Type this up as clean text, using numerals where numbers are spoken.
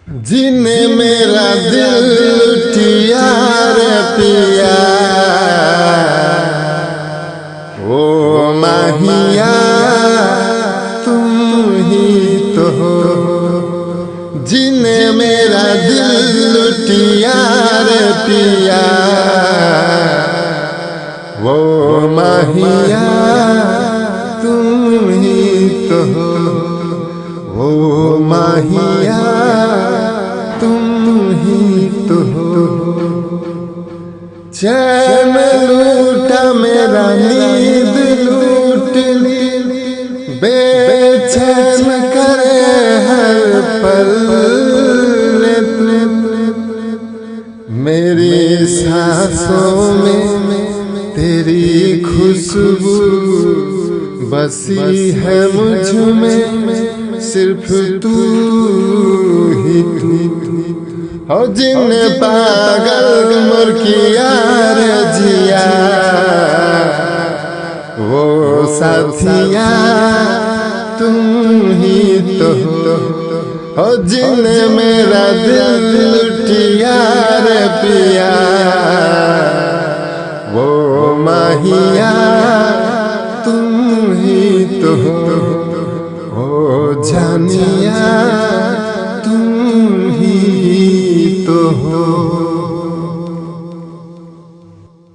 जिने मेरा दिल लुटिया रे पिया, ओ माहिया तुम ही तो हो। जिने मेरा दिल लुटिया रे पिया, वो माहिया तुम ही तो हो। वो माहिया तुम ही तो हो। चैन लूटा मेरा नींद लूट ली, बेचैन करे हर पल मेरी सांसों में तेरी खुशबू बसी है मुझ में, सिर्फ तू ही तू हो। जिन पागल मोर किया रे जिया, वो साथिया तुम ही तो हो। जिन मेरा दिल लुटिया रे पिया, वो माहिया तुम ही तो हो। जानी